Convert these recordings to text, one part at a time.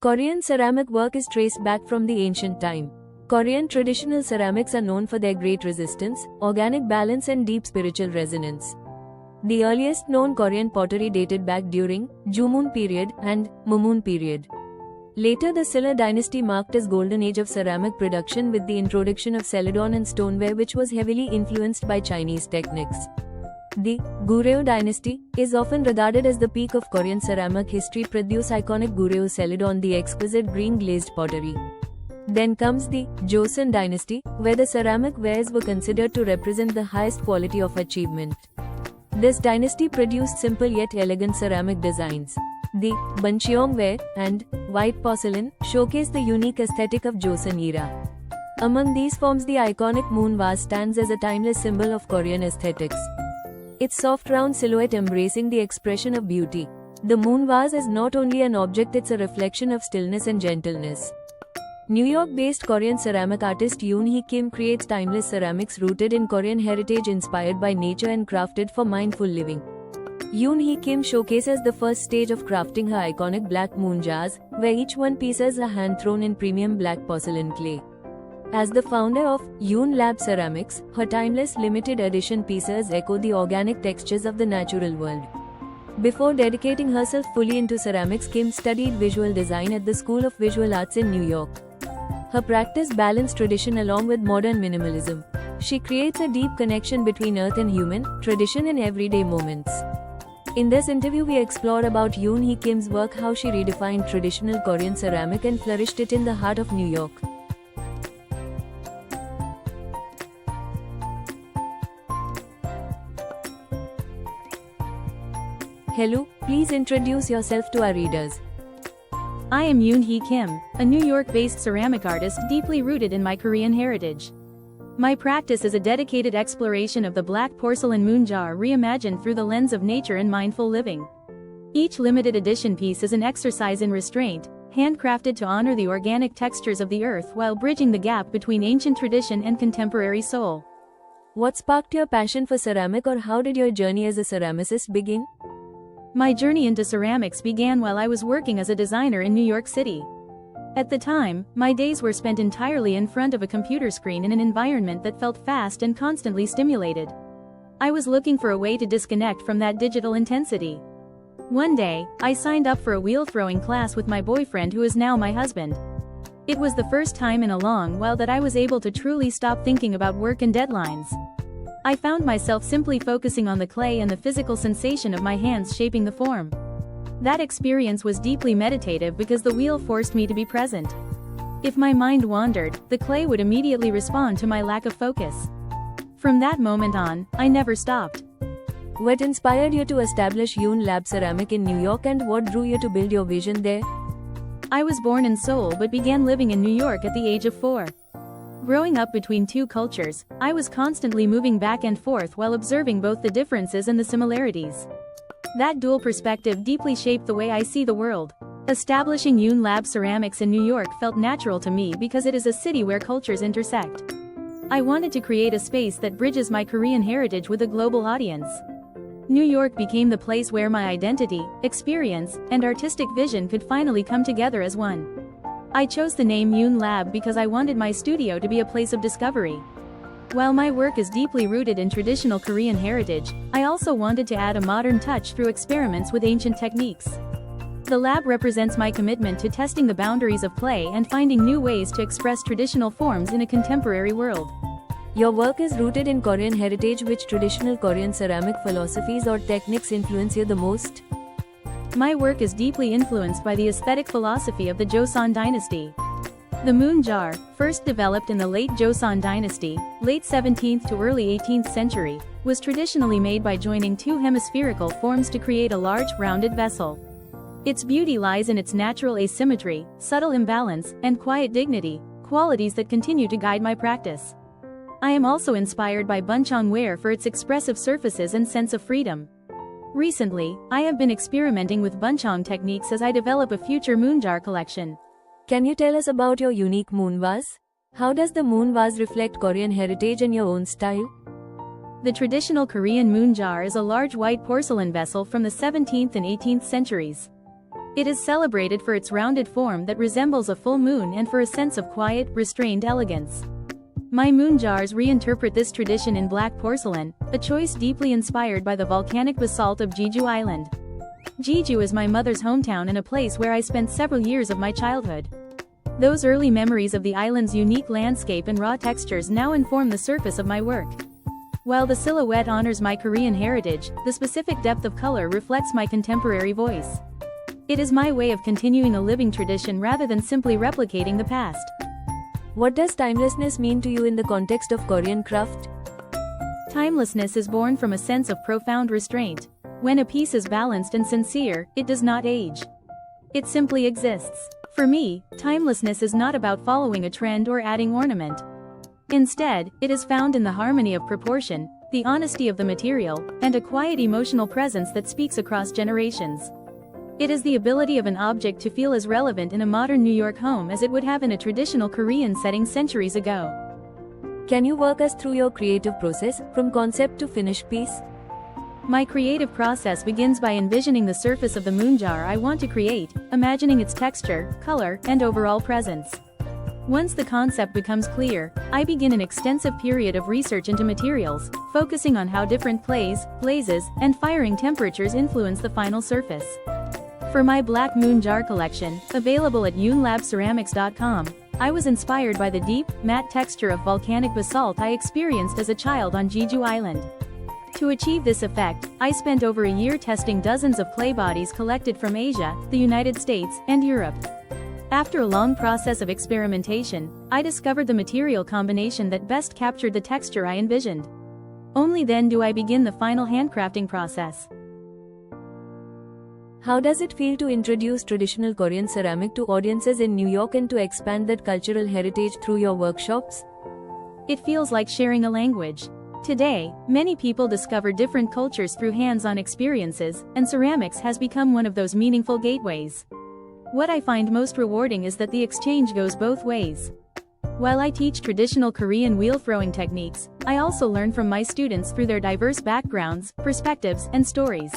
Korean ceramic work is traced back from the ancient time. Korean traditional ceramics are known for their great resistance, organic balance and deep spiritual resonance. The earliest known Korean pottery dated back during Joseon period and Mumun period. Later the Silla dynasty marked its golden age of ceramic production with the introduction of celadon and stoneware, which was heavily influenced by Chinese techniques. The Goryeo dynasty is often regarded as the peak of Korean ceramic history, produce iconic Goryeo celadon, the exquisite green glazed pottery. Then comes the Joseon dynasty, where the ceramic wares were considered to represent the highest quality of achievement. This dynasty produced simple yet elegant ceramic designs. The Bancheong ware and white porcelain showcase the unique aesthetic of Joseon era. Among these forms, the iconic moon vase stands as a timeless symbol of Korean aesthetics. Its soft round silhouette embracing the expression of beauty. The moon vase is not only an object, it's a reflection of stillness and gentleness. New York-based Korean ceramic artist Yoon Hee Kim creates timeless ceramics rooted in Korean heritage, inspired by nature and crafted for mindful living. Yoon Hee Kim showcases the first stage of crafting her iconic black moon jars, where each one piece is a hand-thrown in premium black porcelain clay. As the founder of Yoon Lab Ceramics, her timeless limited edition pieces echo the organic textures of the natural world. Before dedicating herself fully into ceramics, Kim studied visual design at the School of Visual Arts in New York. Her practice balanced tradition along with modern minimalism. She creates a deep connection between earth and human, tradition and everyday moments. In this interview we explore about Yoon Hee Kim's work, how she redefined traditional Korean ceramic and flourished it in the heart of New York. Hello, please introduce yourself to our readers. I am Yoon Hee Kim, a New York-based ceramic artist deeply rooted in my Korean heritage. My practice is a dedicated exploration of the black porcelain moon jar reimagined through the lens of nature and mindful living. Each limited edition piece is an exercise in restraint, handcrafted to honor the organic textures of the earth while bridging the gap between ancient tradition and contemporary soul. What sparked your passion for ceramic, or how did your journey as a ceramicist begin? My journey into ceramics began while I was working as a designer in New York City. At the time, my days were spent entirely in front of a computer screen in an environment that felt fast and constantly stimulated. I was looking for a way to disconnect from that digital intensity. One day, I signed up for a wheel-throwing class with my boyfriend, who is now my husband. It was the first time in a long while that I was able to truly stop thinking about work and deadlines. I found myself simply focusing on the clay and the physical sensation of my hands shaping the form. That experience was deeply meditative because the wheel forced me to be present. If my mind wandered, the clay would immediately respond to my lack of focus. From that moment on, I never stopped. What inspired you to establish Yoon Lab Ceramic in New York, and what drew you to build your vision there? I was born in Seoul but began living in New York at the age of 4. Growing up between two cultures, I was constantly moving back and forth while observing both the differences and the similarities. That dual perspective deeply shaped the way I see the world. Establishing Yoon Lab Ceramics in New York felt natural to me because it is a city where cultures intersect. I wanted to create a space that bridges my Korean heritage with a global audience. New York became the place where my identity, experience, and artistic vision could finally come together as one. I chose the name Yoon Lab because I wanted my studio to be a place of discovery. While my work is deeply rooted in traditional Korean heritage, I also wanted to add a modern touch through experiments with ancient techniques. The lab represents my commitment to testing the boundaries of play and finding new ways to express traditional forms in a contemporary world. Your work is rooted in Korean heritage. Which traditional Korean ceramic philosophies or techniques influence you the most? My work is deeply influenced by the aesthetic philosophy of the Joseon dynasty. The moon jar, first developed in the late Joseon dynasty, late 17th to early 18th century, was traditionally made by joining two hemispherical forms to create a large, rounded vessel. Its beauty lies in its natural asymmetry, subtle imbalance, and quiet dignity, qualities that continue to guide my practice. I am also inspired by Bancheong ware for its expressive surfaces and sense of freedom. Recently, I have been experimenting with Bancheong techniques as I develop a future moon jar collection. Can you tell us about your unique moon vase? How does the moon vase reflect Korean heritage in your own style? The traditional Korean moon jar is a large white porcelain vessel from the 17th and 18th centuries. It is celebrated for its rounded form that resembles a full moon and for a sense of quiet, restrained elegance. My moon jars reinterpret this tradition in black porcelain, a choice deeply inspired by the volcanic basalt of Jeju Island. Jeju is my mother's hometown and a place where I spent several years of my childhood. Those early memories of the island's unique landscape and raw textures now inform the surface of my work. While the silhouette honors my Korean heritage, the specific depth of color reflects my contemporary voice. It is my way of continuing a living tradition rather than simply replicating the past. What does timelessness mean to you in the context of Korean craft? Timelessness is born from a sense of profound restraint. When a piece is balanced and sincere, it does not age. It simply exists. For me, timelessness is not about following a trend or adding ornament. Instead, it is found in the harmony of proportion, the honesty of the material, and a quiet emotional presence that speaks across generations. It is the ability of an object to feel as relevant in a modern New York home as it would have in a traditional Korean setting centuries ago. Can you walk us through your creative process, from concept to finished piece? My creative process begins by envisioning the surface of the moon jar I want to create, imagining its texture, color, and overall presence. Once the concept becomes clear, I begin an extensive period of research into materials, focusing on how different glazes, and firing temperatures influence the final surface. For my black moon jar collection, available at yoonlabceramics.com, I was inspired by the deep, matte texture of volcanic basalt I experienced as a child on Jeju Island. To achieve this effect, I spent over a year testing dozens of clay bodies collected from Asia, the United States, and Europe. After a long process of experimentation, I discovered the material combination that best captured the texture I envisioned. Only then do I begin the final handcrafting process. How does it feel to introduce traditional Korean ceramic to audiences in New York and to expand that cultural heritage through your workshops? It feels like sharing a language. Today, many people discover different cultures through hands-on experiences, and ceramics has become one of those meaningful gateways. What I find most rewarding is that the exchange goes both ways. While I teach traditional Korean wheel-throwing techniques, I also learn from my students through their diverse backgrounds, perspectives, and stories.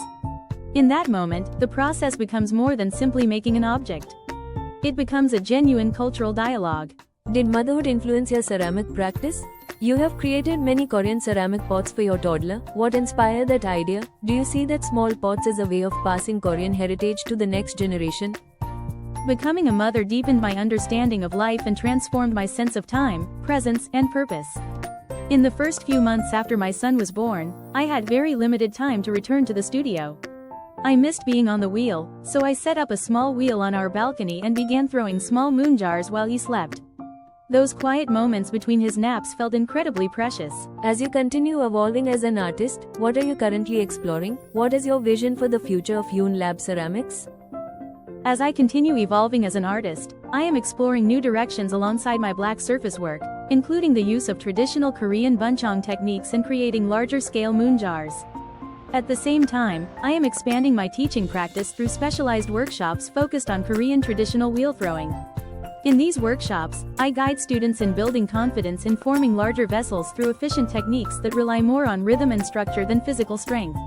In that moment, the process becomes more than simply making an object. It becomes a genuine cultural dialogue. Did motherhood influence your ceramic practice? You have created many Korean ceramic pots for your toddler. What inspired that idea? Do you see that small pots as a way of passing Korean heritage to the next generation? Becoming a mother deepened my understanding of life and transformed my sense of time, presence, and purpose. In the first few months after my son was born, I had very limited time to return to the studio. I missed being on the wheel, so I set up a small wheel on our balcony and began throwing small moon jars while he slept. Those quiet moments between his naps felt incredibly precious. As you continue evolving as an artist, what are you currently exploring? What is your vision for the future of Yoon Lab Ceramics? As I continue evolving as an artist, I am exploring new directions alongside my black surface work, including the use of traditional Korean buncheong techniques and creating larger-scale moon jars. At the same time, I am expanding my teaching practice through specialized workshops focused on Korean traditional wheel throwing. In these workshops, I guide students in building confidence in forming larger vessels through efficient techniques that rely more on rhythm and structure than physical strength.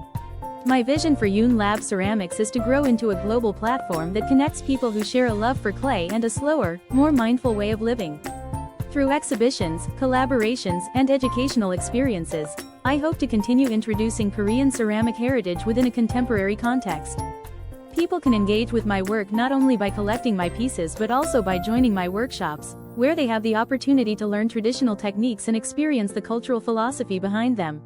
My vision for Yoon Lab Ceramics is to grow into a global platform that connects people who share a love for clay and a slower, more mindful way of living. Through exhibitions, collaborations, and educational experiences, I hope to continue introducing Korean ceramic heritage within a contemporary context. People can engage with my work not only by collecting my pieces but also by joining my workshops, where they have the opportunity to learn traditional techniques and experience the cultural philosophy behind them.